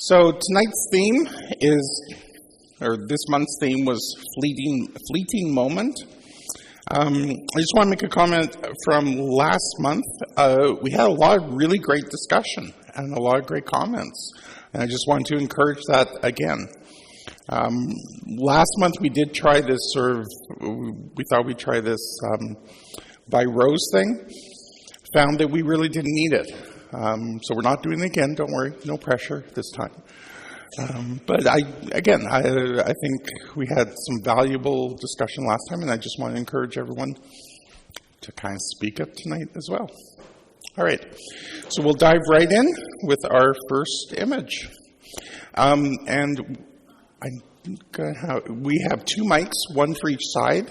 So tonight's theme is, or this month's theme was fleeting moment. I just want to make a comment from last month. We had a lot of really great discussion and a lot of great comments. And I just wanted to encourage that again. Last month we did try this we thought we'd try this by rows thing. Found that we really didn't need it. So we're not doing it again, don't worry, no pressure this time. But I think we had some valuable discussion last time, and I just want to encourage everyone to kind of speak up tonight as well. All right, so we'll dive right in with our first image. And we have two mics, one for each side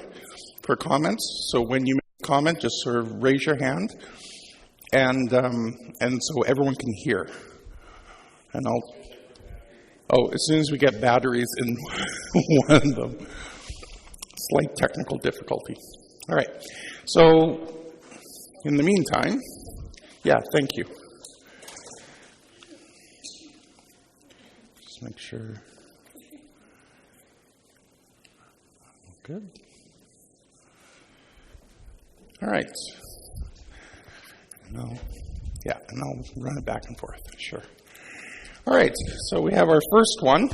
for comments. So when you make a comment, just sort of raise your hand. And so everyone can hear. And as soon as we get batteries in one of them, slight technical difficulty. All right. So in the meantime, thank you. Just make sure. Good. All right. And I'll run it back and forth, sure. All right, so we have our first one.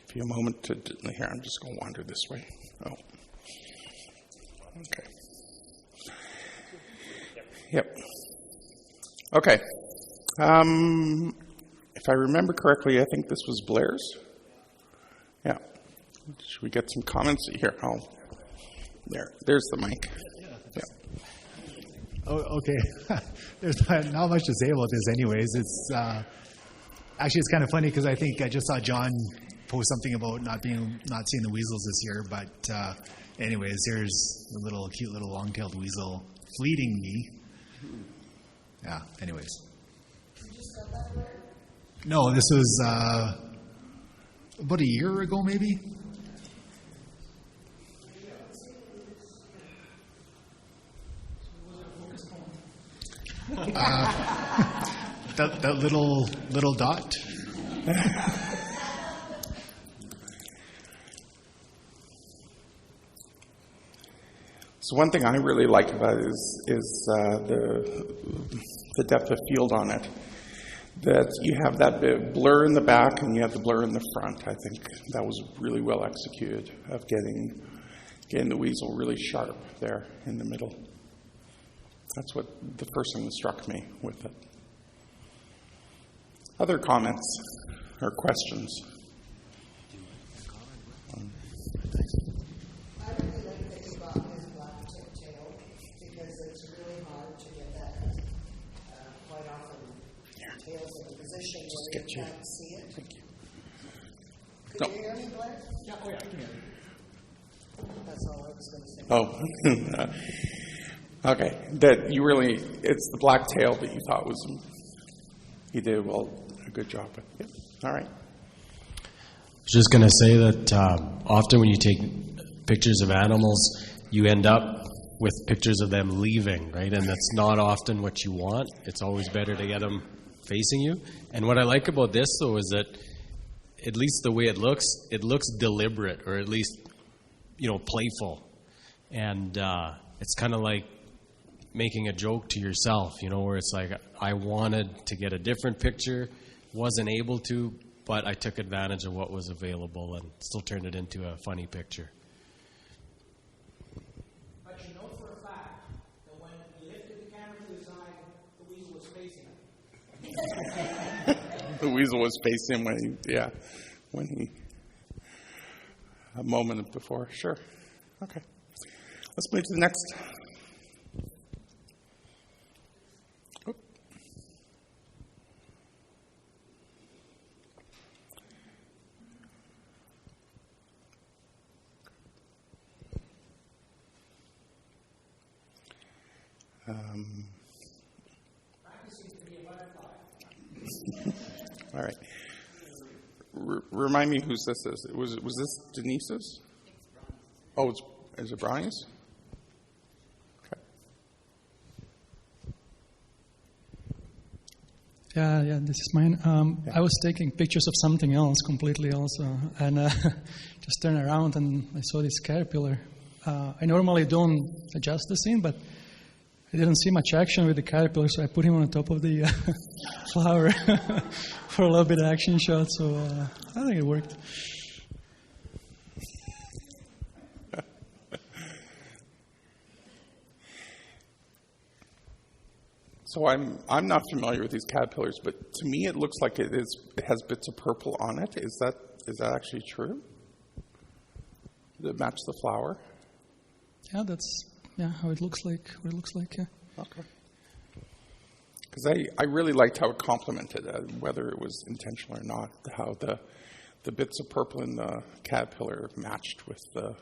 Give you a moment here, I'm just going to wander this way. Oh. Okay. Yep. Okay. If I remember correctly, I think this was Blair's. Yeah. Should we get some comments? Here, There's the mic. Yeah. Oh, okay. There's not much to say about this anyways. It's it's kind of funny because I think I just saw John post something about not seeing the weasels this year. But anyways, here's a cute little long-tailed weasel fleeting me. Yeah, anyways. You just got that word? No, this was about a year ago maybe. That little dot. So one thing I really like about it is the depth of field on it. That you have that bit of blur in the back and you have the blur in the front. I think that was really well executed of getting the weasel really sharp there in the middle. That's what the first thing that struck me with it. Other comments or questions? I really like that you got his black tip tail because it's really hard to get that. Quite often, tails in a position where you can't see it. Thank you. Could you hear me, Blair? Yeah, I can hear you. That's all I was going to say. Oh. Okay, it's the black tail that you thought he did a good job with. Yep. All right. I was just going to say that often when you take pictures of animals, you end up with pictures of them leaving, right? And that's not often what you want. It's always better to get them facing you. And what I like about this, though, is that at least the way it looks deliberate, or at least, playful. And it's kind of like making a joke to yourself, where it's like, I wanted to get a different picture, wasn't able to, but I took advantage of what was available and still turned it into a funny picture. But you know for a fact that when he lifted the camera to his eye, the weasel was facing him. The weasel was facing him a moment before. Sure. Okay. Let's move to the next. All right. Remind me whose this is. Was this Denise's? Oh, is it Brian's? Okay. Yeah, this is mine. I was taking pictures of something else, completely else, and just turned around and I saw this caterpillar. I normally don't adjust the scene, but I didn't see much action with the caterpillar, so I put him on top of the flower for a little bit of action shot, so I think it worked. So I'm not familiar with these caterpillars, but to me it looks like it has bits of purple on it. Is that actually true? Does it match the flower? Yeah, that's how it looks like. What it looks like. Yeah. Okay. Because I really liked how it complemented, whether it was intentional or not, how the bits of purple in the caterpillar matched with the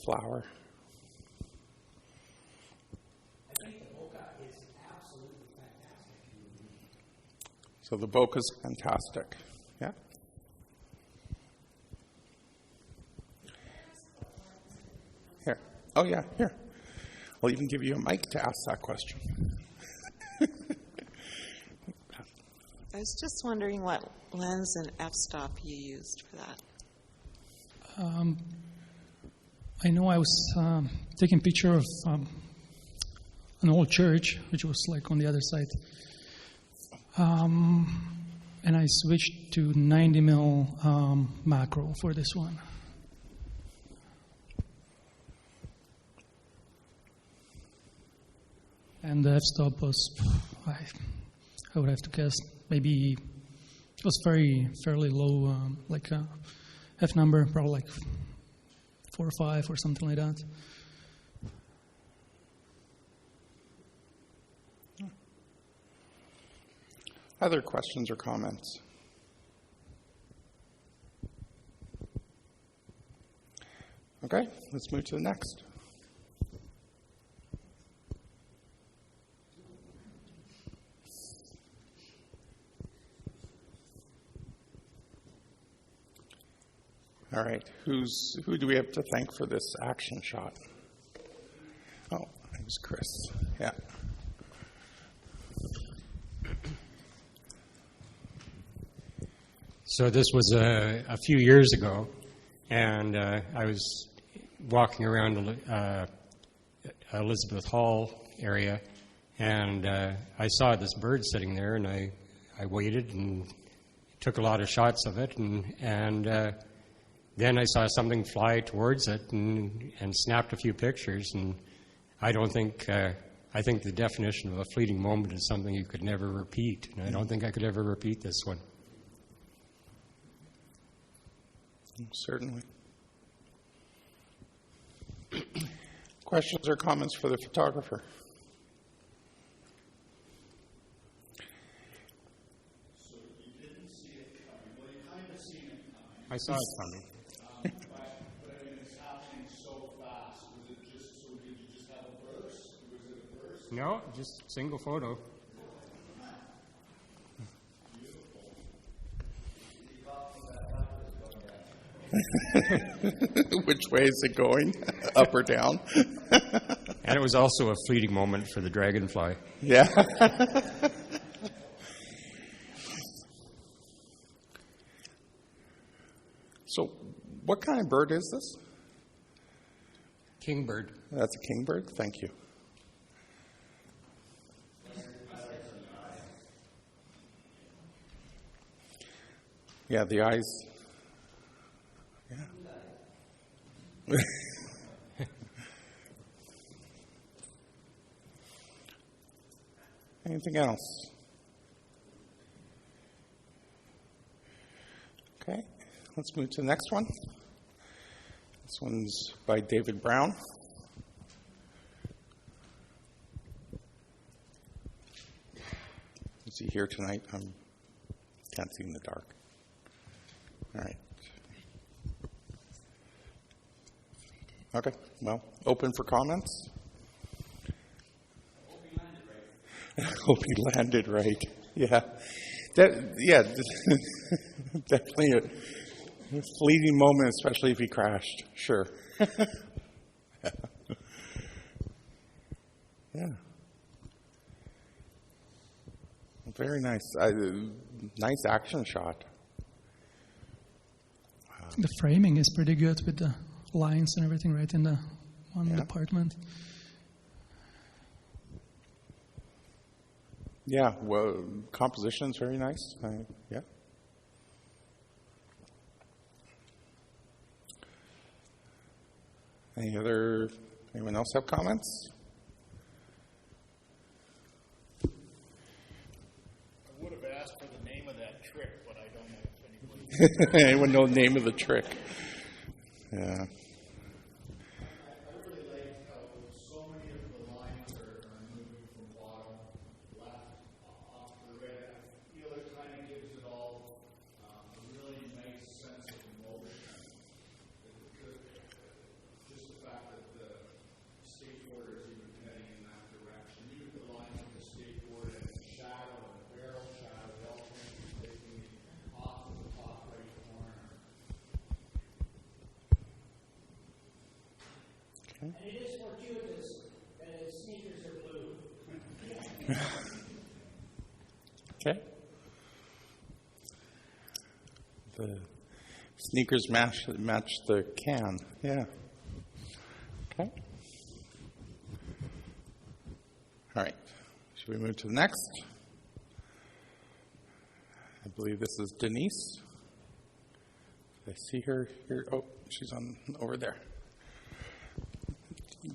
flower. So the bokeh's fantastic. Yeah? Here. Oh, yeah, here. I'll even give you a mic to ask that question. I was just wondering what lens and f-stop you used for that. I know I was taking a picture of an old church, which was like on the other side. And I switched to 90 mil macro for this one. And the f-stop was, I would have to guess, maybe it was fairly low, like a f number, probably like 4 or 5 or something like that. Other questions or comments? Okay, let's move to the next. All right, who do we have to thank for this action shot? Oh, it was Chris. Yeah. So this was a few years ago, and I was walking around Elizabeth Hall area, and I saw this bird sitting there, and I waited and took a lot of shots of it, and then I saw something fly towards it and snapped a few pictures, and I think the definition of a fleeting moment is something you could never repeat, and I don't think I could ever repeat this one. Certainly. Questions or comments for the photographer? So you didn't see it coming. Well, you kind of seen it coming. I saw it coming. But I mean, it's happening so fast. Was it just, so did you just have a burst? Was it a burst? No, just single photo. Which way is it going? Up or down? And it was also a fleeting moment for the dragonfly. Yeah. So, what kind of bird is this? Kingbird. That's a kingbird? Thank you. Yeah, the eyes. Yeah. Anything else? Okay, let's move to the next one. This one's by David Brown. Is he here tonight? I can't see in the dark. All right. Okay, well, open for comments. Hope he landed right. Yeah. Definitely a fleeting moment, especially if he crashed. Sure. Yeah. very nice. Nice action shot. The framing is pretty good with the lines and everything right in the one department. Yeah, well, composition's very nice. Yeah. Anyone else have comments? I would have asked for the name of that trick, but I don't know if anybody... Anyone know the name of the trick? Yeah. I really like how so many of the lines are moving from bottom left off the right. I feel it kind of gives it all a really nice sense of emotion. Just the fact that the skateboarder is even heading in that direction. Even the lines of the skateboard and the shadow and the barrel shadow, they all seem to be taking it off of the top right corner. And it is fortuitous that his sneakers are blue. Okay. The sneakers match the can. Yeah. Okay. All right. Should we move to the next? I believe this is Denise. I see her here. Oh, she's on over there.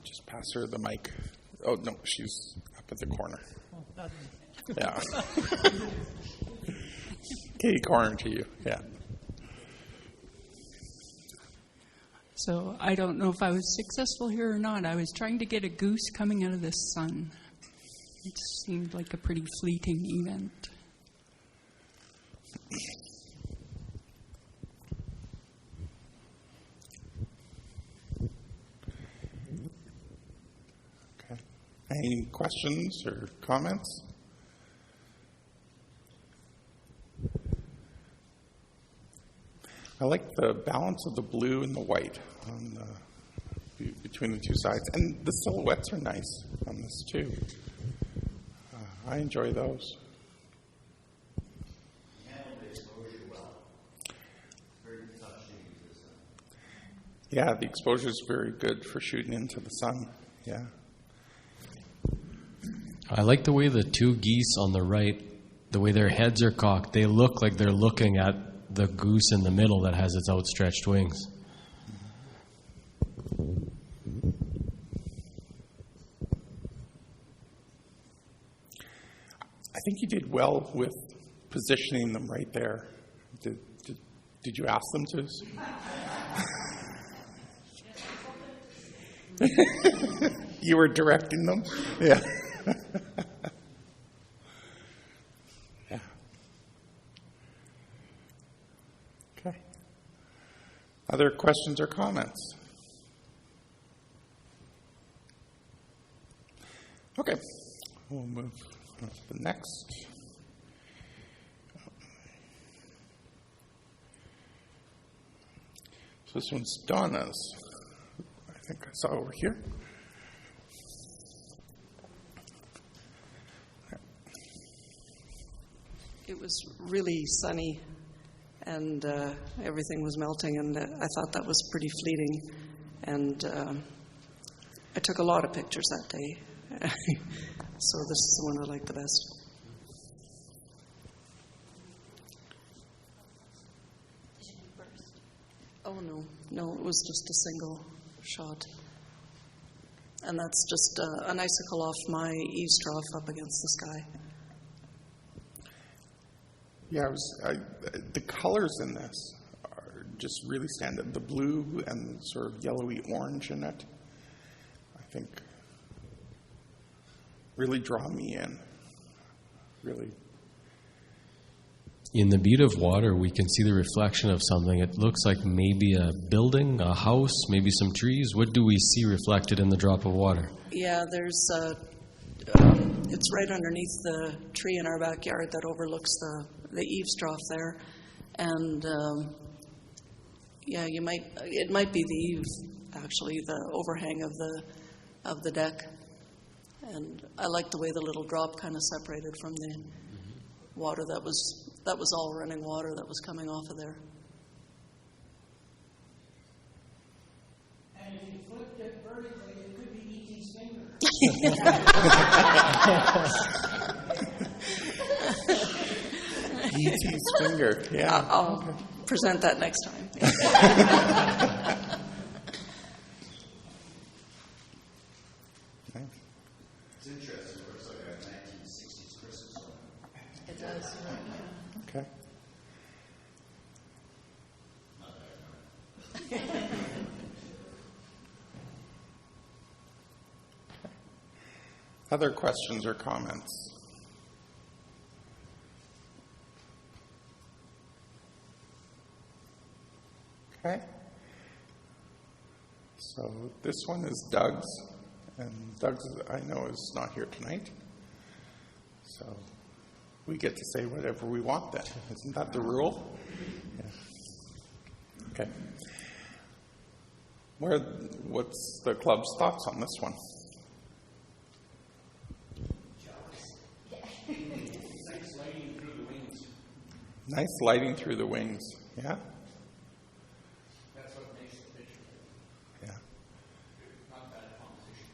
Just pass her the mic. Oh, no, she's up at the corner. Yeah. Okay, corner to you. Yeah. So I don't know if I was successful here or not. I was trying to get a goose coming out of the sun. It seemed like a pretty fleeting event. Okay. Any questions or comments? I like the balance of the blue and the white on between the two sides. And the silhouettes are nice on this too. I enjoy those. Yeah, the exposure is very good for shooting into the sun. Yeah. I like the way the two geese on the right, the way their heads are cocked, they look like they're looking at the goose in the middle that has its outstretched wings. I think you did well with positioning them right there. Did you ask them to? You were directing them? Yeah. Yeah. Okay. Other questions or comments? Okay. We'll move on to the next. So this one's Donna's. I think I saw over here. It was really sunny, and everything was melting, and I thought that was pretty fleeting. And I took a lot of pictures that day, so this is the one I like the best. Oh, no, it was just a single shot. And that's just an icicle off my eaves trough up against the sky. Yeah, the colors in this are just really stand out. The blue and sort of yellowy orange in it, I think, really draw me in. Really. In the bead of water, we can see the reflection of something. It looks like maybe a building, a house, maybe some trees. What do we see reflected in the drop of water? Yeah, there's it's right underneath the tree in our backyard that overlooks the eaves trough there, and yeah, it might be the eave, actually, the overhang of the deck, and I like the way the little drop kind of separated from water that was all running water that was coming off of there. And if you flipped it vertically, it could be E.T.'s finger. E.T.'s finger, yeah. I'll present that next time. It's interesting. It looks like a 1960s Christmas one. It does. Okay. Other questions or comments? Okay. So this one is Doug's, and Doug's, I know, is not here tonight. So we get to say whatever we want then. Isn't that the rule? Yeah. Okay. What's the club's thoughts on this one? Nice lighting through the wings. Nice lighting through the wings. Yeah? That's what makes the picture. Yeah. Not bad composition.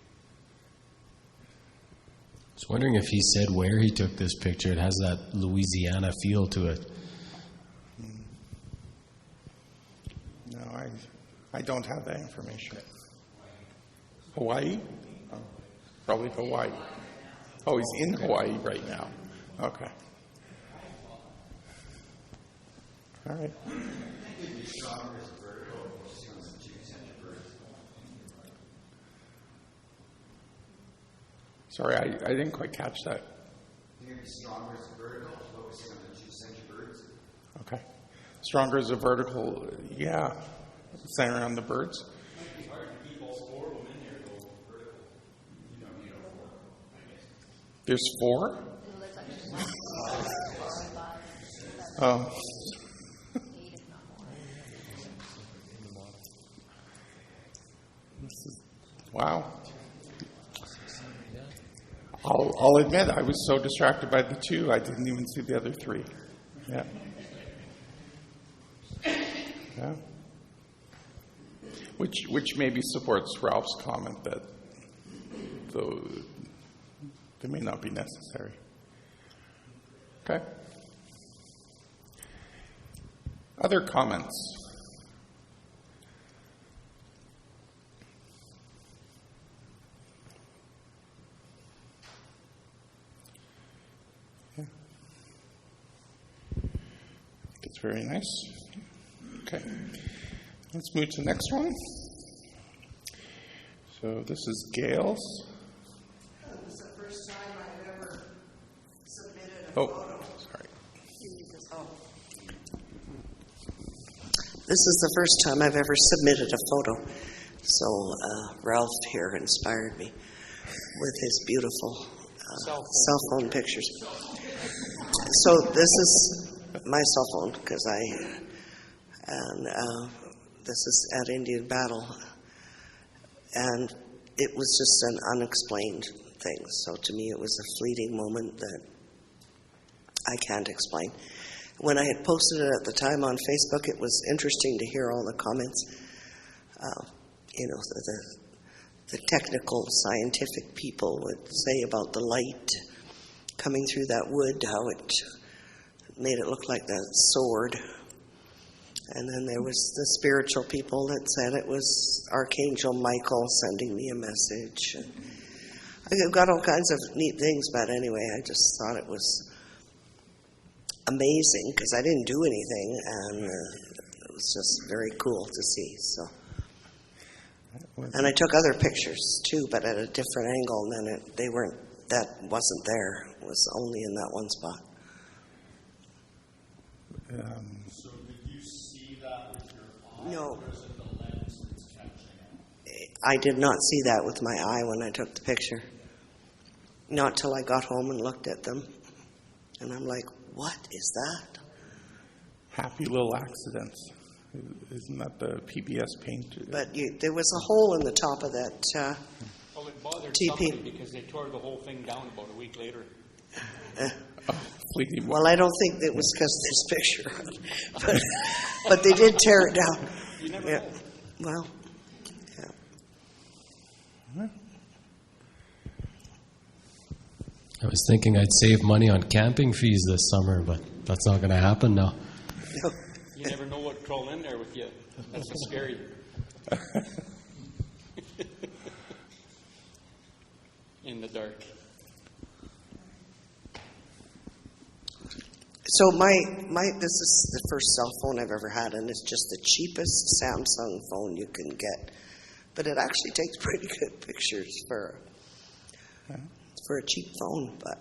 I was wondering if he said where he took this picture. It has that Louisiana feel to it. No, I don't have that information. Hawaii? Oh, probably Hawaii. Oh, he's in Hawaii right now. Okay. All right. Sorry, I didn't quite catch that. You're going to be stronger as a vertical, focusing on the 2-center birds. Okay. Stronger as a vertical, yeah. Centering on the birds. It might be hard to keep all 4 of them in there, though, vertical. You don't need all 4, I guess. There's 4? Oh. Wow. I'll admit I was so distracted by the 2 I didn't even see the other 3. Yeah. Yeah. Which maybe supports Ralph's comment that they may not be necessary. Okay. Other comments? Yeah. It's very nice. Okay. Let's move to the next one. So this is Gail's. It was the first time I've ever submitted a Oh, photo. sorry. This is the first time I've ever submitted a photo. So Ralph here inspired me with his beautiful cell phone pictures. So this is my cell phone because this is at Indian Battle, and it was just an unexplained thing. So to me, it was a fleeting moment that I can't explain. When I had posted it at the time on Facebook, it was interesting to hear all the comments. The technical, scientific people would say about the light coming through that wood, how it made it look like a sword. And then there was the spiritual people that said it was Archangel Michael sending me a message. I got all kinds of neat things, but anyway, I just thought it was amazing because I didn't do anything, and it was just very cool to see. So, and I took other pictures too, but at a different angle, and then that wasn't there. It was only in that one spot. So did you see that with your eye? No. Or is it the lens that's catching it? I did not see that with my eye when I took the picture. Not till I got home and looked at them. And I'm like, what is that? Happy little accidents. Isn't that the PBS paint? But there was a hole in the top of that Well, it bothered TP. somebody because they tore the whole thing down about a week later. fleeting. Well, I don't think it was because of this picture, but they did tear it down. You never Yeah. know. Well, yeah. I was thinking I'd save money on camping fees this summer, but that's not going to happen now. No. You never know what crawl in there with you. That's what's scary. In the dark. So this is the first cell phone I've ever had, and it's just the cheapest Samsung phone you can get. But it actually takes pretty good pictures for a cheap phone. But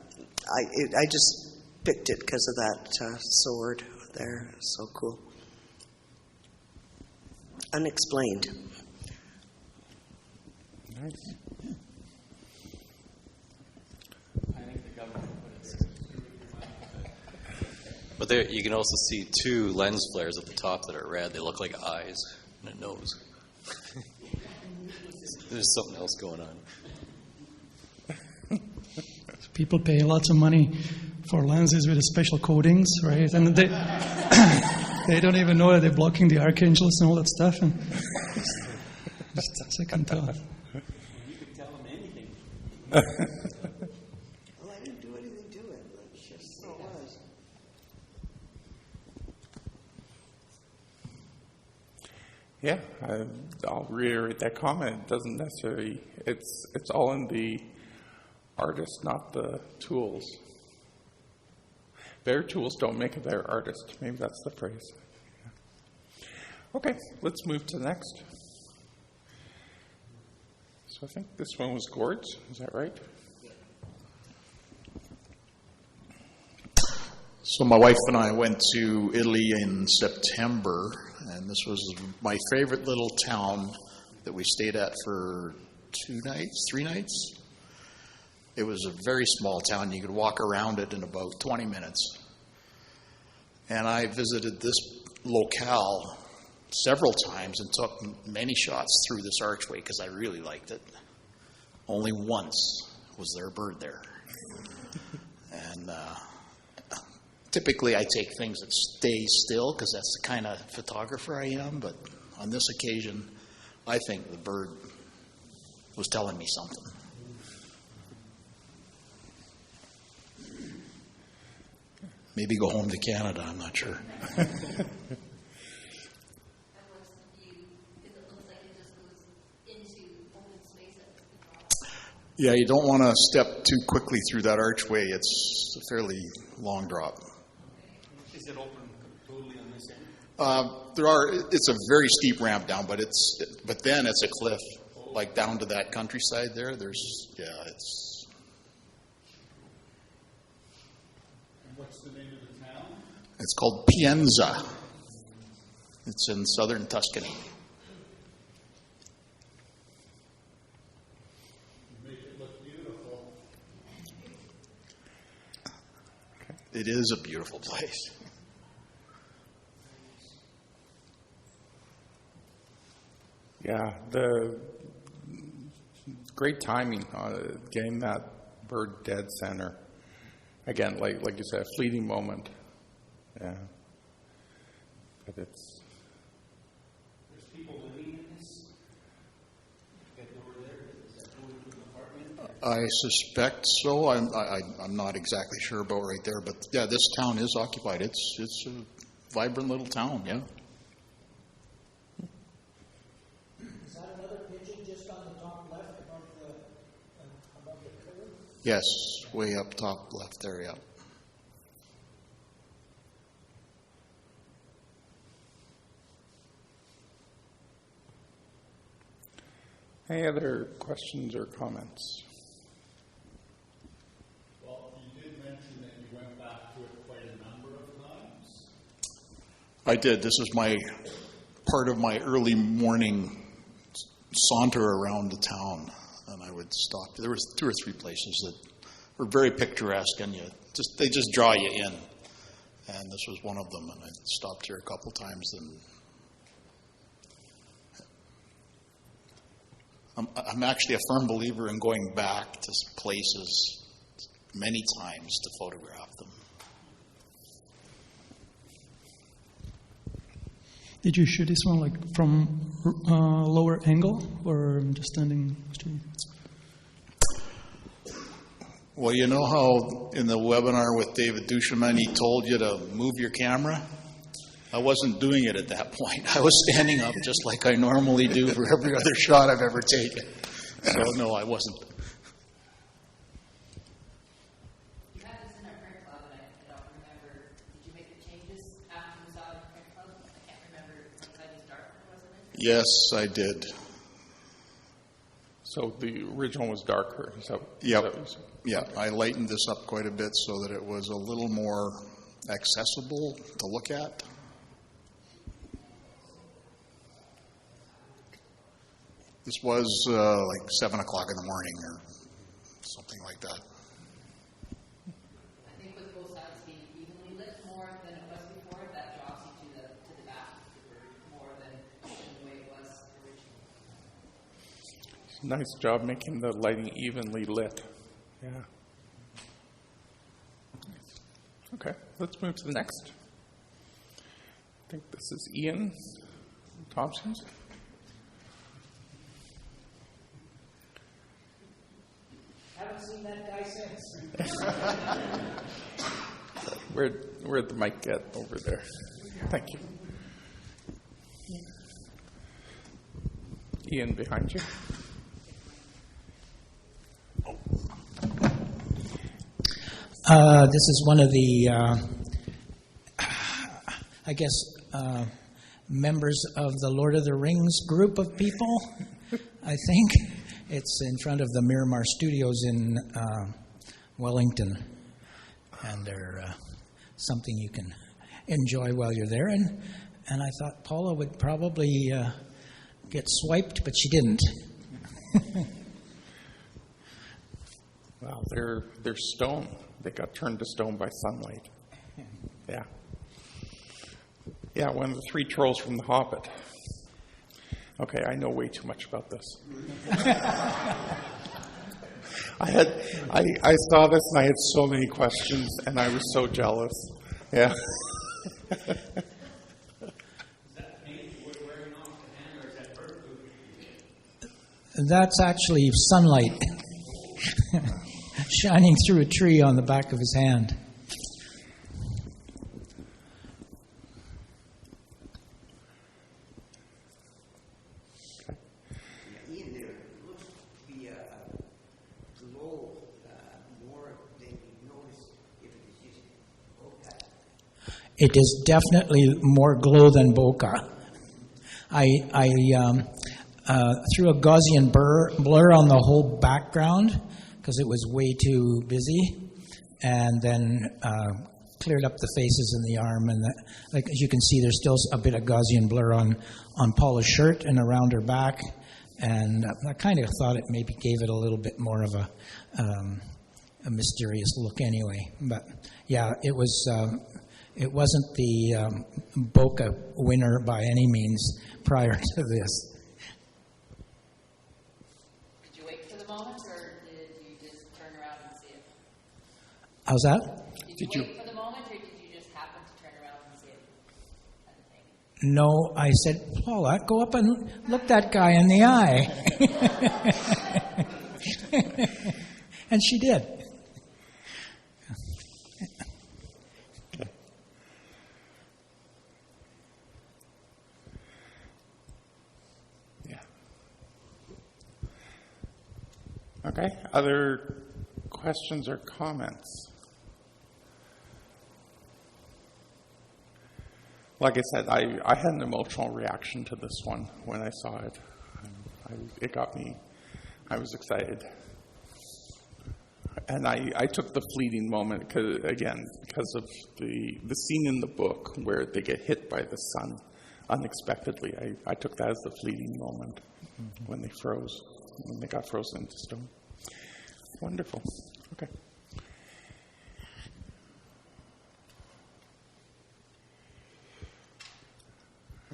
I just picked it because of that sword there. So cool. Unexplained. Nice. I think the government put it. But there, you can also see two lens flares at the top that are red. They look like eyes and a nose. There's something else going on. People pay lots of money for lenses with special coatings, right? And they they don't even know that they're blocking the archangels and all that stuff. And just a second thought. You could tell them anything. Well, I didn't do anything to it. It's just so it was. Yeah, I'll reiterate that comment. It doesn't necessarily, it's all in the artist, not the tools. Better tools don't make a better artist. Maybe that's the phrase. Okay, let's move to the next. So I think this one was Gord's, is that right? So my wife and I went to Italy in September, and this was my favorite little town that we stayed at for 3 nights. It was a very small town. You could walk around it in about 20 minutes. And I visited this locale several times and took many shots through this archway because I really liked it. Only once was there a bird there. And typically I take things that stay still because that's the kind of photographer I am. But on this occasion, I think the bird was telling me something. Maybe go home to Canada, I'm not sure. Yeah, you don't want to step too quickly through that archway. It's a fairly long drop. Is it open totally on this end? It's a very steep ramp down, but then it's a cliff, like down to that countryside there. It's. What's the name of the town? It's called Pienza. It's in southern Tuscany. You make it look beautiful. It is a beautiful place. Yeah, the great timing getting that bird dead center. Again, like you said, a fleeting moment. Yeah. But it's. There's people living in this? That over there? Is that going to an apartment? I suspect so. I'm not exactly sure about right there, but yeah, this town is occupied. It's a vibrant little town. Yeah. Is that another pigeon just on the top left above the curve? Yes, way up top left there. Yeah. Any other questions or comments? Well, you did mention that you went back to it quite a number of times. I did. This is part of my early morning saunter around the town, and I would stop. There was 2 or 3 places that were very picturesque, and they just draw you in. And this was one of them, and I stopped here a couple times. And I'm actually a firm believer in going back to places many times to photograph them. Did you shoot this one like from lower angle or just standing straight? Well, you know how in the webinar with David Duchemin, he told you to move your camera? I wasn't doing it at that point. I was standing up just like I normally do for every other shot I've ever taken. So, no, I wasn't. You had this in our print club, and I don't remember. Did you make the changes after you saw it in the print club? I can't remember. Inside was darker, wasn't it? Yes, I did. So the original was darker. Yep. Yeah, I lightened this up quite a bit so that it was a little more accessible to look at. This was like 7 o'clock in the morning or something like that. I think with both sides being evenly lit more than it was before, that draws you to the back more than the way it was originally. Nice job making the lighting evenly lit. Yeah. Okay, let's move to the next. I think this is Ian Thompson. Haven't seen that guy since. Where'd the mic get over there? Thank you. Ian, behind you. This is one of the, I guess, members of the Lord of the Rings group of people, I think. It's in front of the Miramar Studios in Wellington. And they're something you can enjoy while you're there. And I thought Paula would probably get swiped, but she didn't. Wow, they're stone. They got turned to stone by sunlight. Yeah. Yeah, one of the 3 trolls from The Hobbit. Okay, I know way too much about this. I saw this and I had so many questions and I was so jealous. Yeah. Is that paint wood wearing off the hand, or is that bird food? That's actually sunlight shining through a tree on the back of his hand. Ian, there looks to be a glow more than you notice if it is just bokeh. It is definitely more glow than bokeh. I threw a Gaussian blur on the whole background because it was way too busy, and then cleared up the faces and the arm, and like as you can see, there's still a bit of Gaussian blur on Paula's shirt and around her back, and I kind of thought it maybe gave it a little bit more of a mysterious look anyway. But yeah, it was. It wasn't the bokeh winner by any means prior to this. Did you wait for the moment, or did you just turn around and see it? How's that? Did you wait for the moment, or did you just happen to turn around and see it? No, I said, Paula, go up and look that guy in the eye. And she did. Okay, other questions or comments? Like I said, I had an emotional reaction to this one when I saw it. It got me, I was excited. And I took the fleeting moment, because of the scene in the book where they get hit by the sun unexpectedly. I took that as the fleeting moment when they froze, when they got frozen into stone. Wonderful. Okay.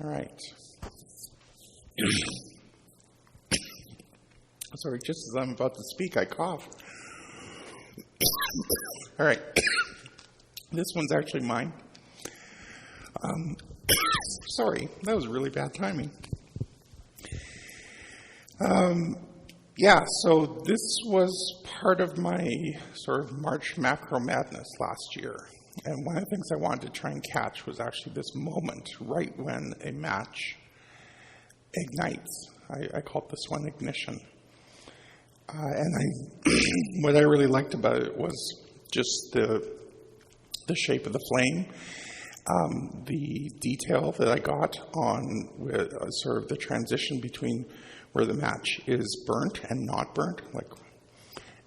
All right. Sorry, just as I'm about to speak, I cough. All right. This one's actually mine. Sorry, that was really bad timing. Yeah, so this was part of my sort of March macro madness last year. And one of the things I wanted to try and catch was actually this moment right when a match ignites. I called this one ignition. What I really liked about it was just the shape of the flame, the detail that I got on sort of the transition between where the match is burnt and not burnt,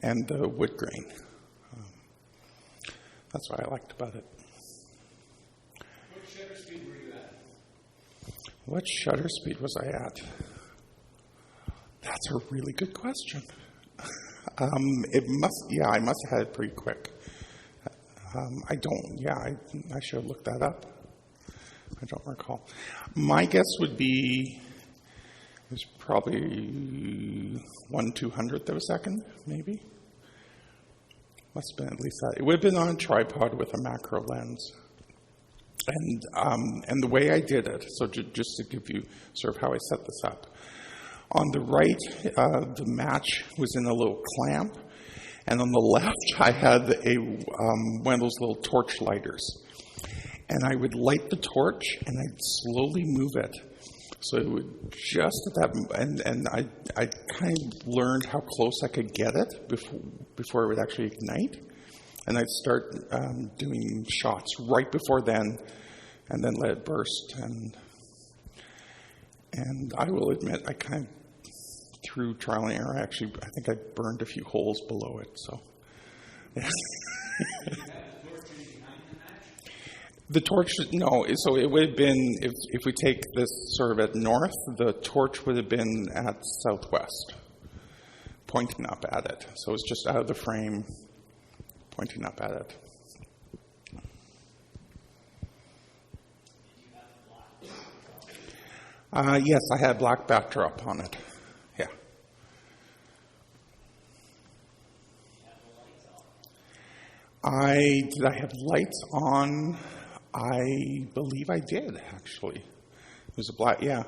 and the wood grain. That's what I liked about it. What shutter speed were you at? What shutter speed was I at? That's a really good question. I must have had it pretty quick. I should have looked that up. I don't recall. My guess would be it was probably 1/200th of a second, maybe. Must have been at least that. It would have been on a tripod with a macro lens. And the way I did it, so just to give you sort of how I set this up. On the right, the match was in a little clamp, and on the left, I had one of those little torch lighters. And I would light the torch, and I'd slowly move it. So it would just at that, and I kind of learned how close I could get it before it would actually ignite. And I'd start doing shots right before then, and then let it burst. And I will admit, I kind of, through trial and error, I think I burned a few holes below it. So, yeah. The torch, no. So it would have been, if we take this sort of at north, the torch would have been at southwest, pointing up at it. So it's just out of the frame, pointing up at it. Yes, I had black backdrop on it. Yeah. Did I have lights on? I believe I did, actually. It was a black, yeah,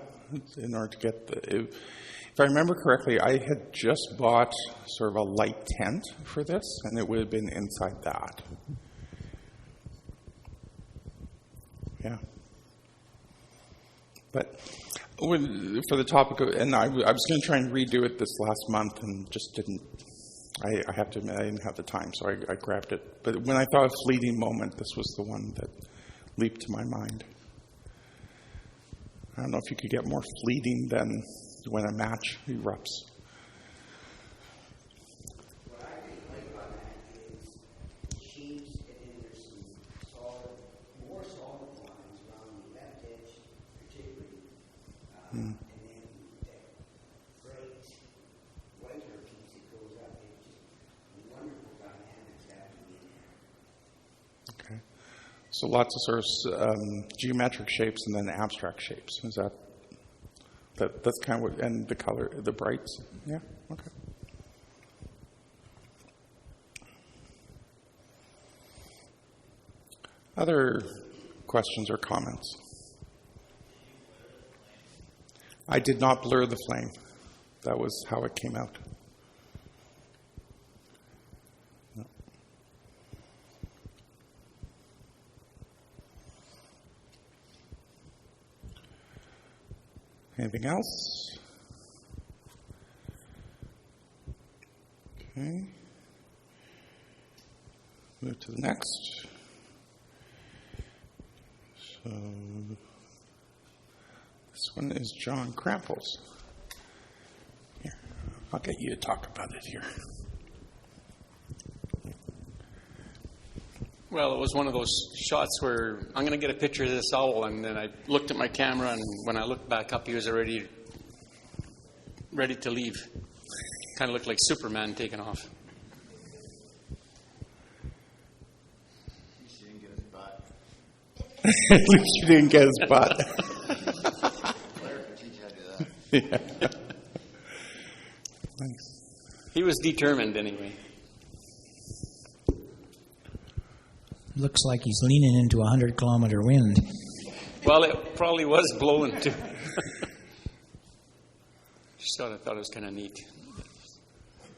in order to get if I remember correctly, I had just bought sort of a light tent for this, and it would have been inside that. Yeah. But for the topic of, and I was going to try and redo it this last month and just didn't. I have to admit, I didn't have the time, so I grabbed it. But when I thought of fleeting moment, this was the one that leaped to my mind. I don't know if you could get more fleeting than when a match erupts. What I really like about that is it shapes, and then there's some more solid lines around the left edge, particularly. And then that bright, whiter piece that goes up, it's just wonderful dynamics happening in there. Okay. So lots of sort of geometric shapes and then abstract shapes. Is that's kind of what, and the color, the brights? Yeah? Okay. Other questions or comments? I did not blur the flame. That was how it came out. No. Anything else? Okay. Move to the next. So this one is John Krampels. Here, I'll get you to talk about it here. Well, it was one of those shots where I'm going to get a picture of this owl, and then I looked at my camera, and when I looked back up, he was already ready to leave. Kind of looked like Superman taking off. At least you didn't get his butt. Blair could teach how to do that. Yeah. Thanks. He was determined anyway. Looks like he's leaning into a 100-kilometer wind. Well, it probably was blowing too. Just thought it was kind of neat.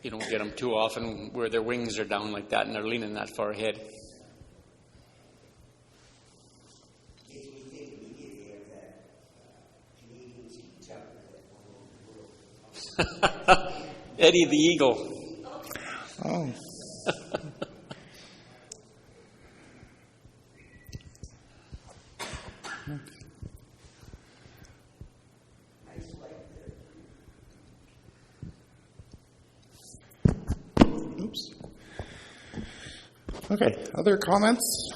You don't get them too often where their wings are down like that and they're leaning that far ahead. Eddie the Eagle. Oh. Oops. Okay, other comments?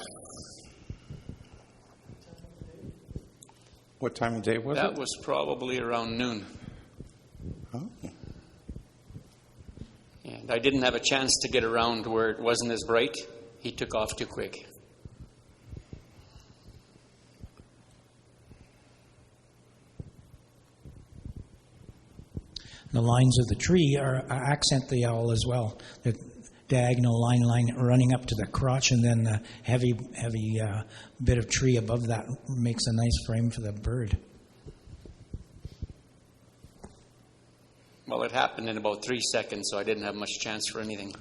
What time of day was it? That was probably around noon. Oh. And I didn't have a chance to get around where it wasn't as bright. He took off too quick. The lines of the tree accent the owl as well. The diagonal line running up to the crotch, and then the heavy bit of tree above that makes a nice frame for the bird. Well, it happened in about 3 seconds, so I didn't have much chance for anything.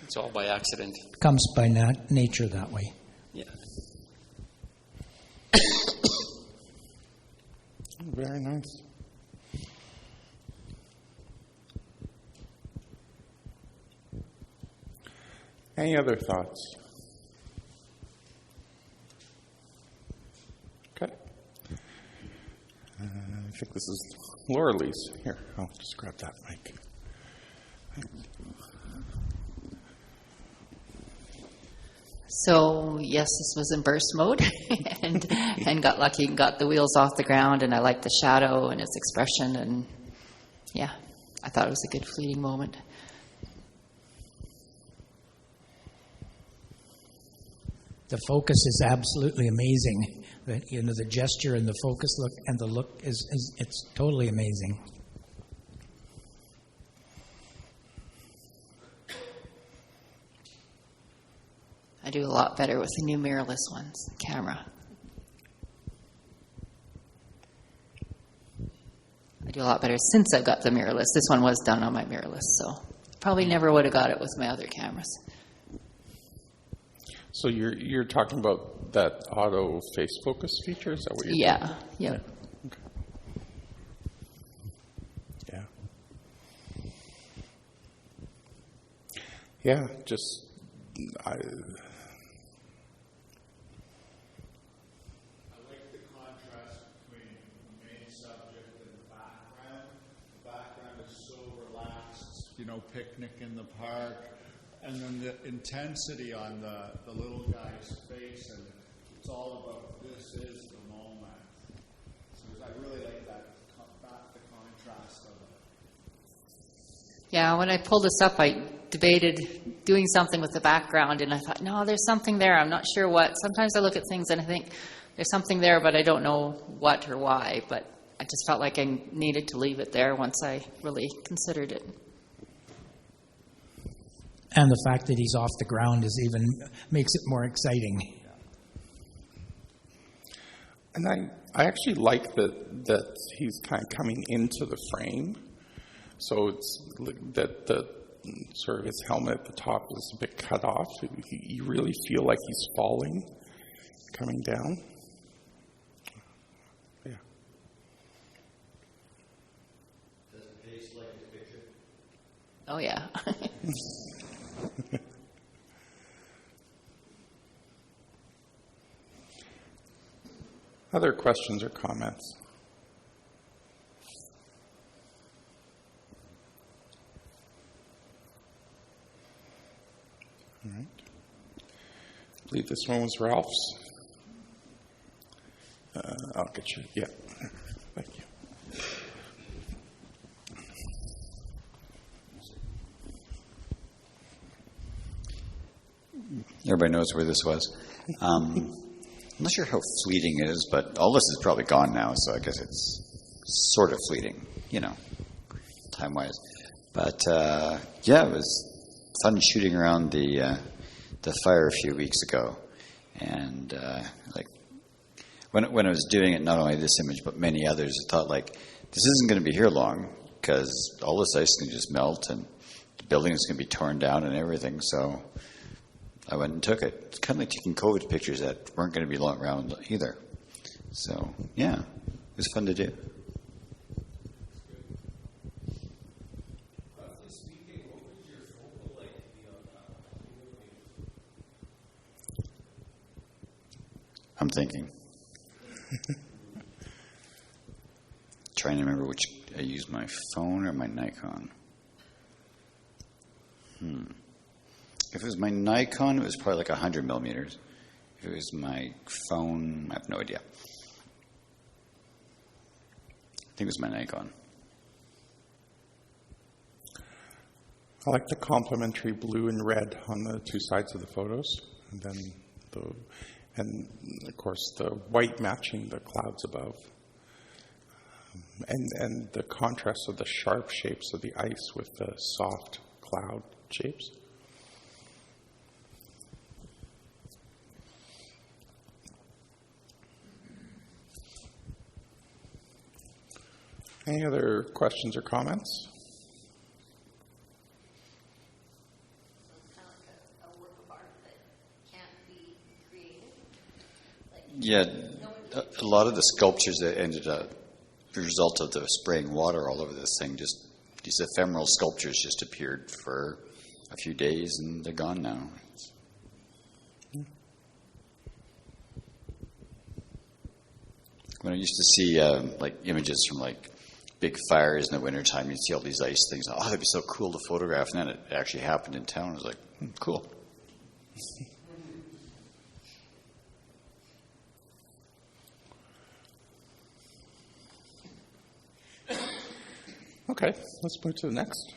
It's all by accident. Comes by nature that way. Yeah. Very nice. Any other thoughts? Okay. I think this is Laurel's. Here, I'll just grab that mic. So yes, this was in burst mode, and got lucky and got the wheels off the ground, and I liked the shadow and its expression, and yeah, I thought it was a good fleeting moment. The focus is absolutely amazing. The gesture and the focus look and the look it's totally amazing. I do a lot better with the new mirrorless ones, camera. I do a lot better since I've got the mirrorless. This one was done on my mirrorless, so probably never would have got it with my other cameras. So you're talking about that auto face focus feature? Is that what you're Yeah. talking? Yeah. Okay. Yeah. Yeah. Just I like the contrast between the main subject and the background. The background is so relaxed, picnic in the park. And then the intensity on the little guy's face, and it's all about this is the moment. So I really like the contrast of it. Yeah, when I pulled this up, I debated doing something with the background, and I thought, no, there's something there. I'm not sure what. Sometimes I look at things and I think there's something there, but I don't know what or why. But I just felt like I needed to leave it there once I really considered it. And the fact that he's off the ground makes it more exciting. And I actually like that he's kind of coming into the frame. So it's that the sort of his helmet at the top is a bit cut off. You really feel like he's falling, coming down. Yeah. Does the face like the picture? Oh, yeah. Other questions or comments? All right. I believe this one was Ralph's. I'll get you. Yeah. Thank you. Everybody knows where this was. I'm not sure how fleeting it is, but all this is probably gone now, so I guess it's sort of fleeting, time-wise. But, it was fun shooting around the fire a few weeks ago. And, when I was doing it, not only this image but many others, I thought like this isn't going to be here long because all this ice can just melt and the building is going to be torn down and everything. So I went and took it. It's kind of like taking COVID pictures that weren't going to be long around either. So yeah, it was fun to do. I'm thinking. Trying to remember which I used, my phone or my Nikon. If it was my Nikon, it was probably like 100 millimeters. If it was my phone, I have no idea. I think it was my Nikon. I like the complementary blue and red on the two sides of the photos, and then and of course the white matching the clouds above, and the contrast of the sharp shapes of the ice with the soft cloud shapes. Any other questions or comments? Yeah, a lot of the sculptures that ended up the result of the spraying water all over this thing, just these ephemeral sculptures just appeared for a few days and they're gone now. When I used to see like images from like big fires in the wintertime, you'd see all these ice things. Oh, that'd be so cool to photograph. And then it actually happened in town. I was like, cool. Okay, let's move to the next.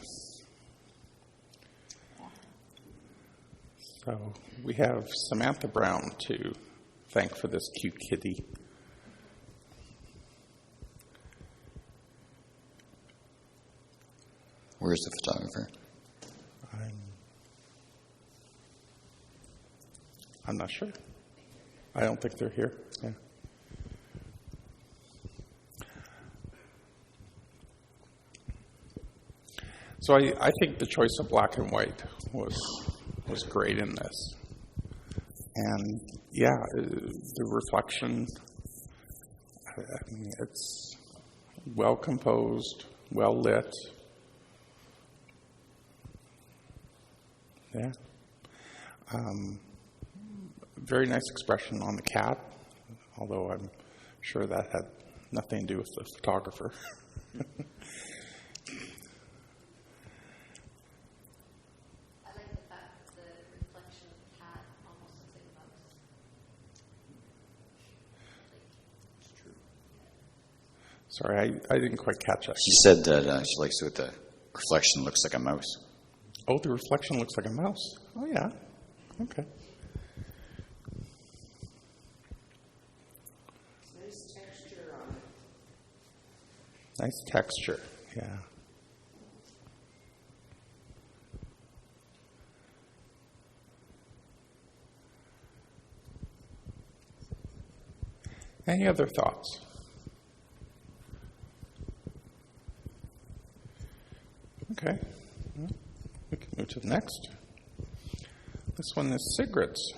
So we have Samantha Brown to thank for this cute kitty. Where's the photographer? I'm not sure. I don't think they're here. Yeah. So I think the choice of black and white was great in this. And yeah, the reflection, I mean, it's well composed, well lit. Yeah. Very nice expression on the cat, although I'm sure that had nothing to do with the photographer. Sorry, I didn't quite catch that. She said that she likes it. The reflection looks like a mouse. Oh, the reflection looks like a mouse. Oh, yeah. Okay. Nice texture on it. Nice texture, yeah. Any other thoughts? Okay, well, we can move to the next. This one is cigarettes.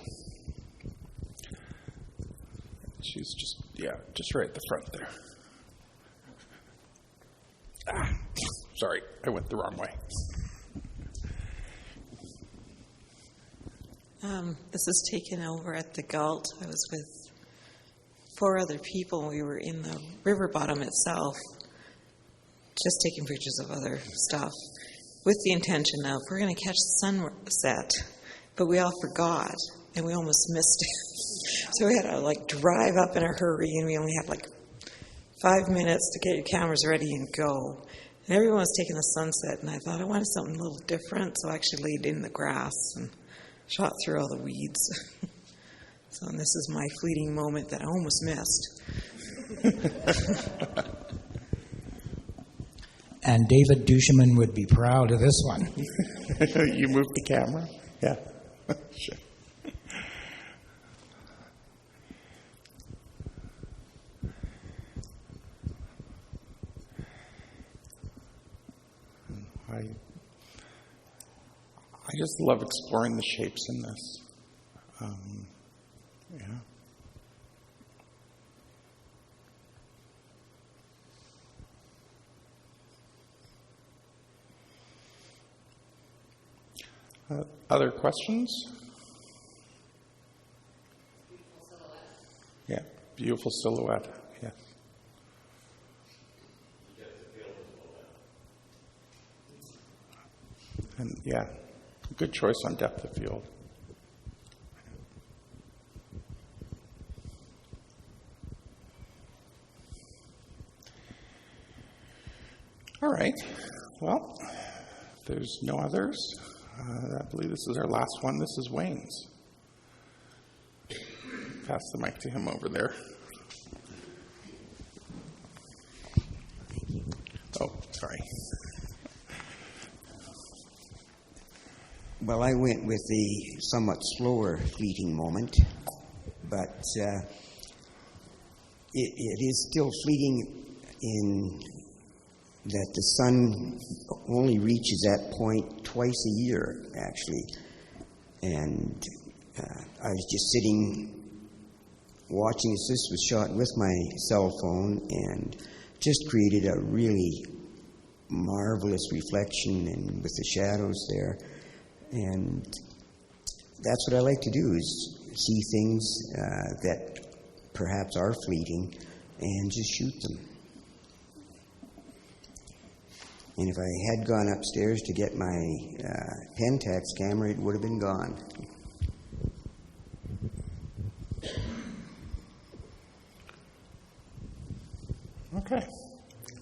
She's just right at the front there. Sorry, I went the wrong way. This is taken over at the Galt. I was with 4 other people. We were in the river bottom itself, just taking pictures of other stuff with the intention of we're going to catch the sunset, but we all forgot and we almost missed it. So we had to drive up in a hurry, and we only had 5 minutes to get your cameras ready and go. And everyone was taking the sunset, and I thought I wanted something a little different, so I actually laid in the grass and shot through all the weeds. So this is my fleeting moment that I almost missed. And David Duchemin would be proud of this one. You moved the camera? Yeah. Sure. just love exploring the shapes in this. Yeah. Other questions? Beautiful silhouette. Yeah, beautiful silhouette. Yes. And yeah, good choice on depth of field. All right. Well, if there's no others, I believe this is our last one. This is Wayne's. Pass the mic to him over there. Oh, sorry. Well, I went with the somewhat slower fleeting moment, but it is still fleeting in that the sun only reaches that point twice a year, actually. And I was just sitting watching this. This was shot with my cell phone and just created a really marvelous reflection and with the shadows there. And that's what I like to do, is see things that perhaps are fleeting and just shoot them. And if I had gone upstairs to get my Pentax camera, it would have been gone. Okay.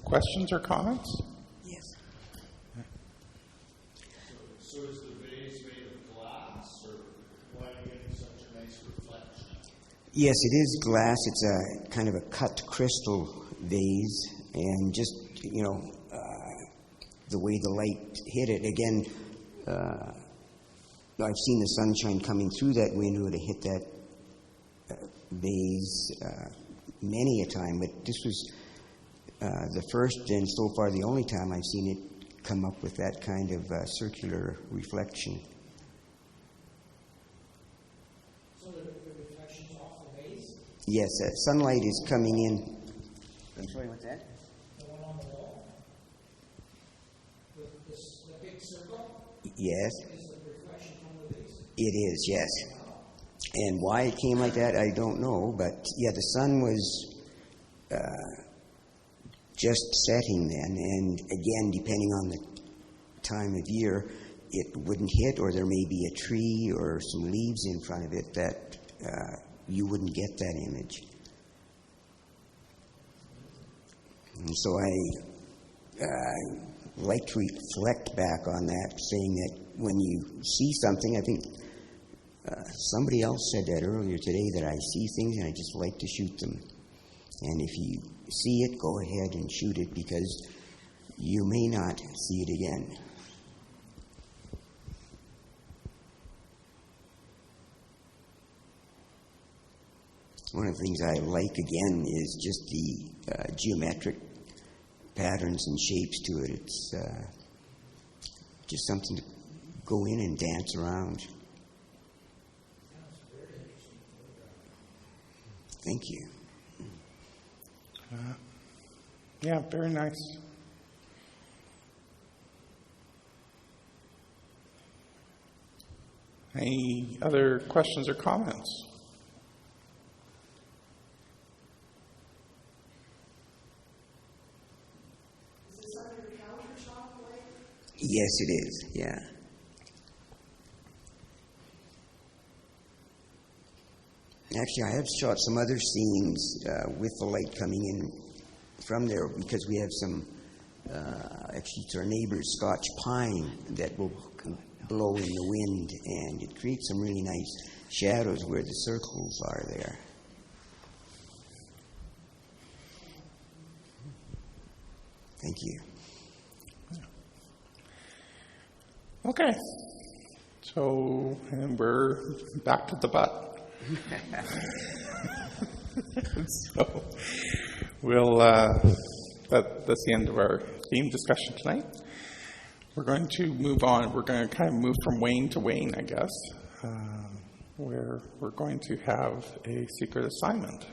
Questions or comments? Yes. So is the vase made of glass, or why are you getting such a nice reflection? Yes, it is glass. It's a kind of a cut crystal vase, and just, the way the light hit it. Again, I've seen the sunshine coming through that window to hit that vase many a time, but this was the first and so far the only time I've seen it come up with that kind of circular reflection. So the reflection's off the vase? Yes, sunlight is coming in. I'm sorry, what's that? The one on the wall? The big circle? Yes. Is the reflection from the vase? It is, yes. And why it came like that, I don't know. But yeah, the sun was just setting then. And again, depending on the time of year, it wouldn't hit, or there may be a tree or some leaves in front of it that you wouldn't get that image. And so I like to reflect back on that, saying that when you see something, I think somebody else said that earlier today, that I see things and I just like to shoot them. And if you see it, go ahead and shoot it, because you may not see it again. One of the things I like, again, is just the geometric patterns and shapes to it. It's just something to go in and dance around. Thank you. Yeah, very nice. Any other questions or comments? Is this under countertop light? Yes, it is, yeah. Actually, I have shot some other scenes with the light coming in from there, because we have some, actually it's our neighbor's Scotch pine that will blow in the wind, and it creates some really nice shadows where the circles are there. Thank you. Okay. So, and we're back to the butt. So, we'll, that's the end of our theme discussion tonight. we're going to move on. We're going to kind of move from Wayne to Wayne, I guess, where we're going to have a secret assignment.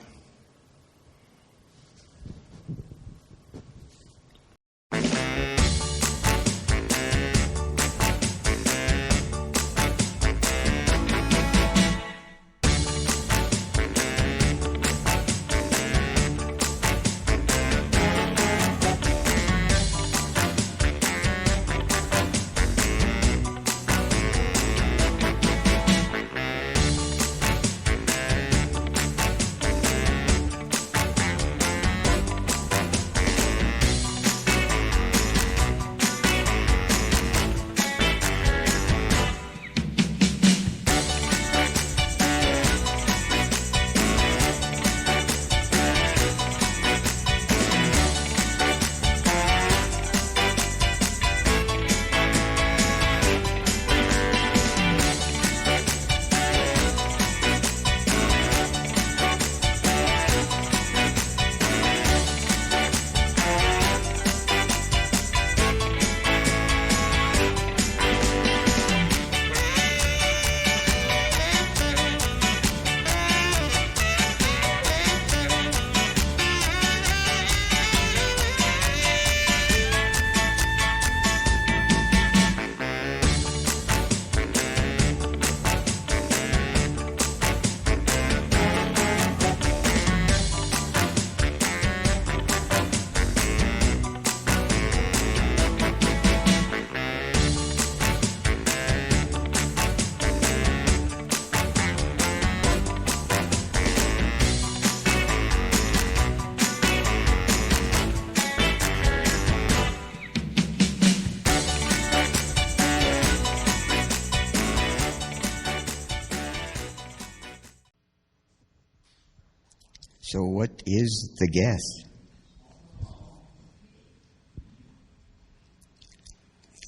So what is the guess?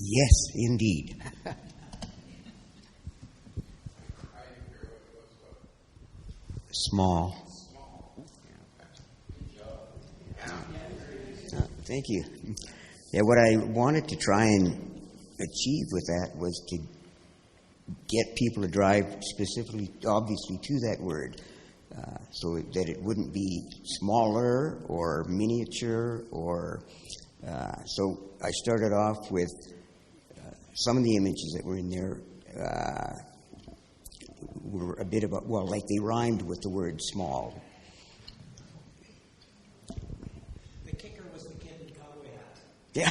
Yes, indeed. Small. Thank you. Yeah, what I wanted to try and achieve with that was to get people to drive specifically, obviously, to that word, so that it wouldn't be smaller or miniature or... so I started off with some of the images that were in there were a bit about, well, like they rhymed with the word small. The kicker was the kid in cowboy hat. Yeah.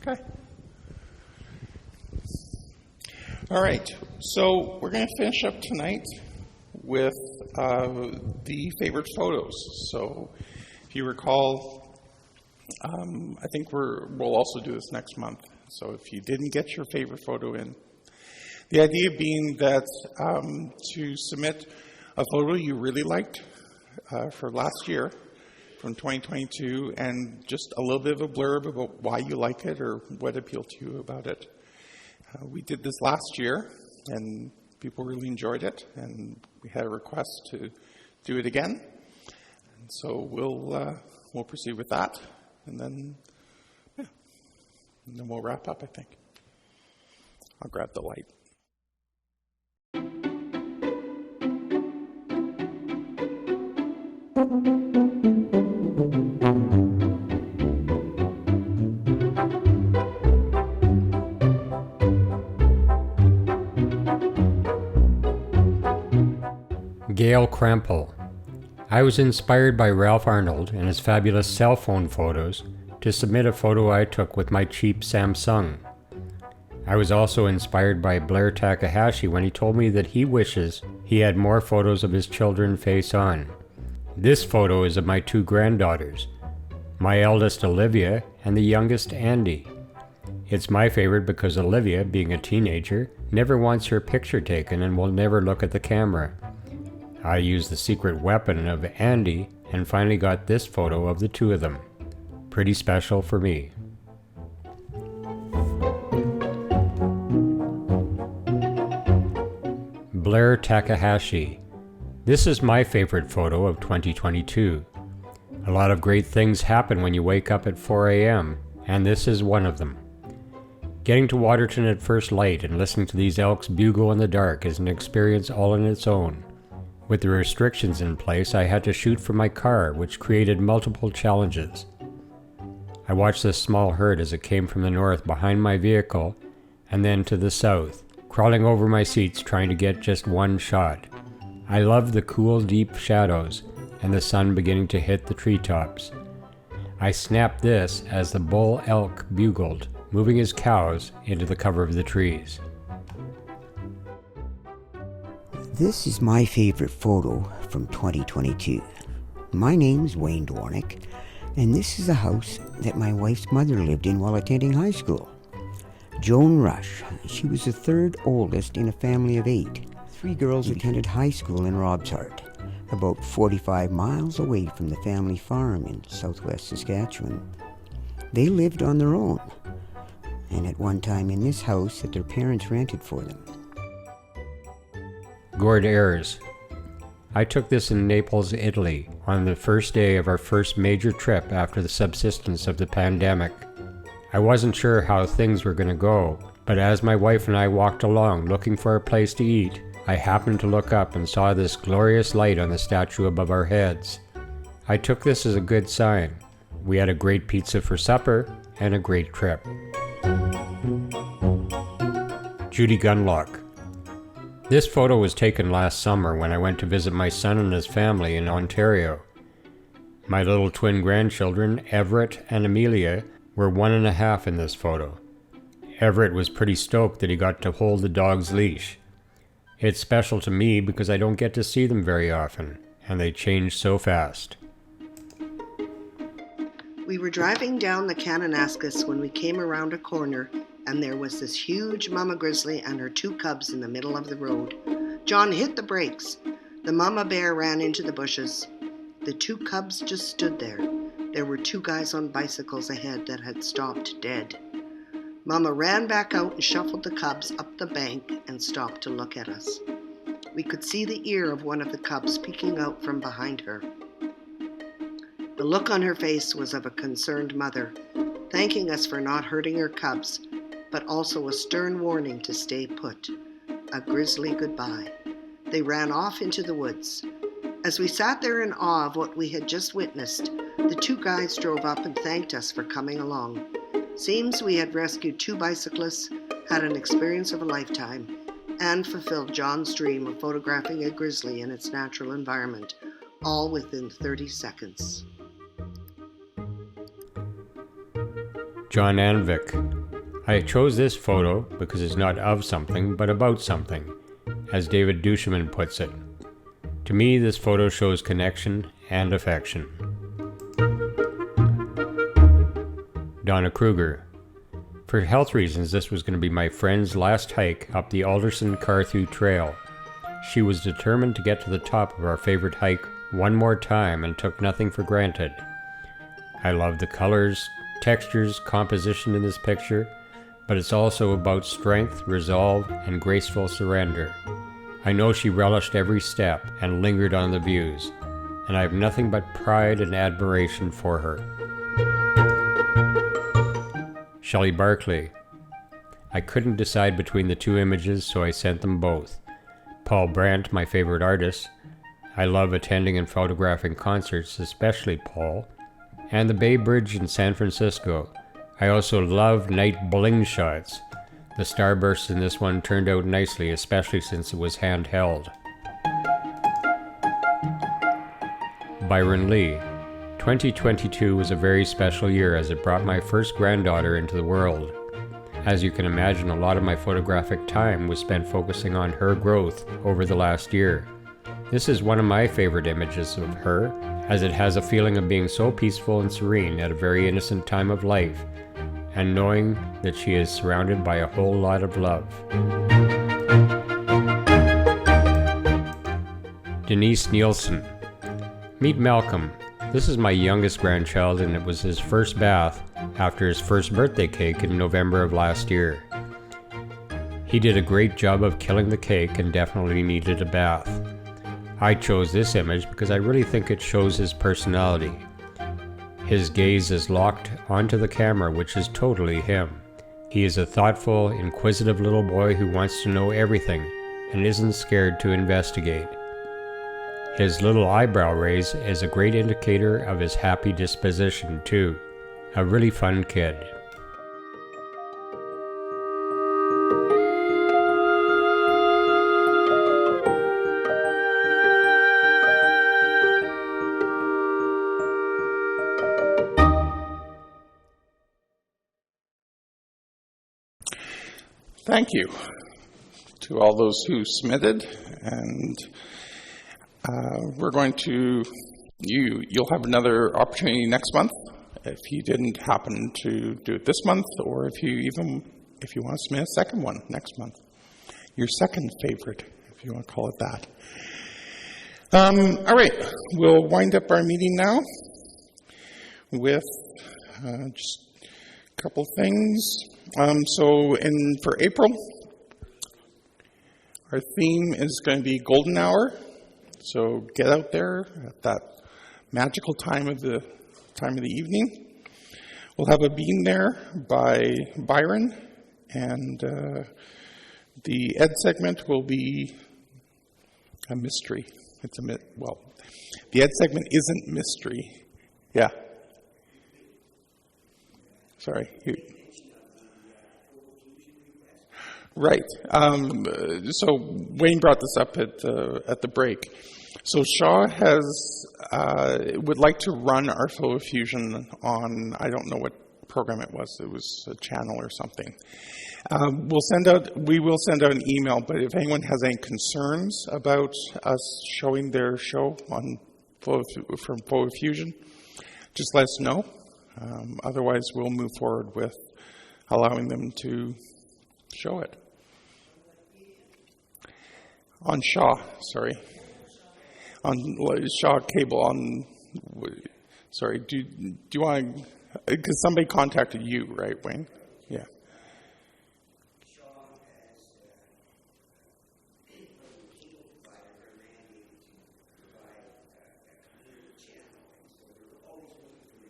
Okay. All right. So we're going to finish up tonight with the favorite photos. So if you recall, I think we'll also do this next month. So if you didn't get your favorite photo in, the idea being that to submit a photo you really liked for last year, from 2022, and just a little bit of a blurb about why you like it or what appealed to you about it. We did this last year, and people really enjoyed it, and we had a request to do it again. And so we'll proceed with that, and then we'll wrap up, I think. I'll grab the light. Gail Krampel. I was inspired by Ralph Arnold and his fabulous cell phone photos to submit a photo I took with my cheap Samsung. I was also inspired by Blair Takahashi when he told me that he wishes he had more photos of his children face on. This photo is of my two granddaughters, my eldest Olivia and the youngest Andy. It's my favorite because Olivia, being a teenager, never wants her picture taken and will never look at the camera. I used the secret weapon of Andy and finally got this photo of the two of them. Pretty special for me. Blair Takahashi. This is my favorite photo of 2022. A lot of great things happen when you wake up at 4 a.m., and this is one of them. Getting to Waterton at first light and listening to these elks bugle in the dark is an experience all on its own. With the restrictions in place, I had to shoot from my car, which created multiple challenges. I watched this small herd as it came from the north behind my vehicle, and then to the south, crawling over my seats trying to get just one shot. I loved the cool, deep shadows and the sun beginning to hit the treetops. I snapped this as the bull elk bugled, moving his cows into the cover of the trees. This is my favorite photo from 2022. My name's Wayne Dwornik, and this is the house that my wife's mother lived in while attending high school. Joan Rush. She was the third oldest in a family of 8. 3 girls attended high school in Robsart, about 45 miles away from the family farm in southwest Saskatchewan. They lived on their own, and at one time in this house that their parents rented for them. Gord Ayres. I took this in Naples, Italy, on the first day of our first major trip after the subsidence of the pandemic. I wasn't sure how things were going to go, but as my wife and I walked along looking for a place to eat, I happened to look up and saw this glorious light on the statue above our heads. I took this as a good sign. We had a great pizza for supper and a great trip. Judy Gunlock. This photo was taken last summer when I went to visit my son and his family in Ontario. My little twin grandchildren, Everett and Amelia, were 1.5 in this photo. Everett was pretty stoked that he got to hold the dog's leash. It's special to me because I don't get to see them very often, and they change so fast. We were driving down the Kananaskis when we came around a corner, and there was this huge mama grizzly and her 2 cubs in the middle of the road. John hit the brakes. The mama bear ran into the bushes. The 2 cubs just stood there. There were 2 guys on bicycles ahead that had stopped dead. Mama ran back out and shuffled the cubs up the bank and stopped to look at us. We could see the ear of one of the cubs peeking out from behind her. The look on her face was of a concerned mother, thanking us for not hurting her cubs, but also a stern warning to stay put. A grisly goodbye. They ran off into the woods. As we sat there in awe of what we had just witnessed, the 2 guys drove up and thanked us for coming along. Seems we had rescued 2 bicyclists, had an experience of a lifetime, and fulfilled John's dream of photographing a grizzly in its natural environment, all within 30 seconds. John Anvik. I chose this photo because it's not of something, but about something, as David Duchemin puts it. To me, this photo shows connection and affection. Donna Kruger. For health reasons, this was going to be my friend's last hike up the Alderson-Carthew Trail. She was determined to get to the top of our favorite hike one more time and took nothing for granted. I love the colors, textures, composition in this picture, but it's also about strength, resolve, and graceful surrender. I know she relished every step and lingered on the views, and I have nothing but pride and admiration for her. Shelley Barclay. I couldn't decide between the 2 images, so I sent them both. Paul Brandt, my favorite artist. I love attending and photographing concerts, especially Paul. And the Bay Bridge in San Francisco. I also love night bling shots. The starbursts in this one turned out nicely, especially since it was handheld. Byron Lee. 2022 was a very special year as it brought my first granddaughter into the world. As you can imagine, a lot of my photographic time was spent focusing on her growth over the last year. This is one of my favorite images of her, as it has a feeling of being so peaceful and serene at a very innocent time of life, and knowing that she is surrounded by a whole lot of love. Denise Nielsen. Meet Malcolm. This is my youngest grandchild, and it was his first bath after his first birthday cake in November of last year. He did a great job of killing the cake and definitely needed a bath. I chose this image because I really think it shows his personality. His gaze is locked onto the camera, which is totally him. He is a thoughtful, inquisitive little boy who wants to know everything and isn't scared to investigate. His little eyebrow raise is a great indicator of his happy disposition, too. A really fun kid. Thank you to all those who submitted, and we're going to, you'll have another opportunity next month if you didn't happen to do it this month, or if you want to submit a second one next month. Your second favorite, if you want to call it that. All right, we'll wind up our meeting now with just a couple things. For April, our theme is going to be Golden Hour. So get out there at that magical time of the evening. We'll have a bean there by Byron, and the Ed segment will be a mystery. The Ed segment isn't mystery. Yeah. Sorry. Right. So Wayne brought this up at the break. So Shaw would like to run our Flow of Fusion on, I don't know what program it was. It was a channel or something. We will send out an email, but if anyone has any concerns about us showing their show on from Flow of Fusion, just let us know. Otherwise, we'll move forward with allowing them to show it. On Shaw, sorry. On Shaw Cable, sorry, do you want to, because somebody contacted you, right, Wayne? Yeah.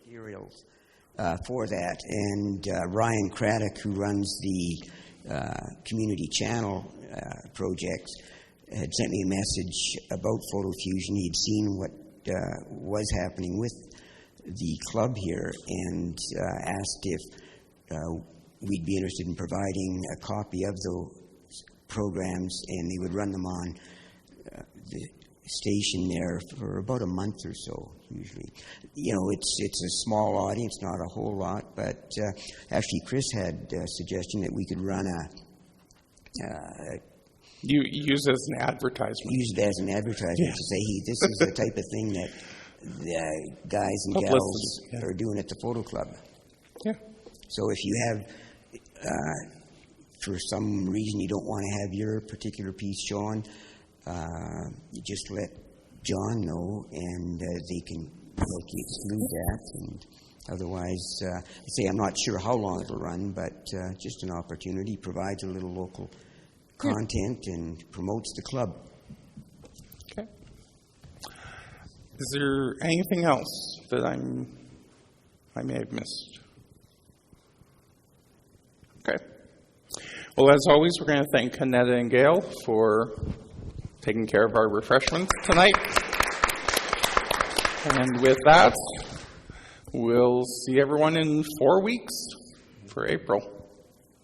Materials for that, and Ryan Craddock, who runs the community channel projects, had sent me a message about Photo Fusion. He'd seen what was happening with the club here, and asked if we'd be interested in providing a copy of those programs, and they would run them on the station there for about a month or so, usually. You know, it's a small audience, not a whole lot, but actually Chris had a suggestion that we could run You use it as an advertisement. Use it as an advertisement to say, hey, this is the type of thing that the guys and gals are doing at the photo club. Yeah. So if you have, for some reason, you don't want to have your particular piece shown, you just let John know, and they can help you exclude that. And otherwise, say I'm not sure how long it'll run, but just an opportunity, provides a little local content and promotes the club. Okay. Is there anything else that I may have missed? Okay. Well, as always, we're going to thank Annetta and Gail for taking care of our refreshments tonight. And with that, we'll see everyone in 4 weeks for April.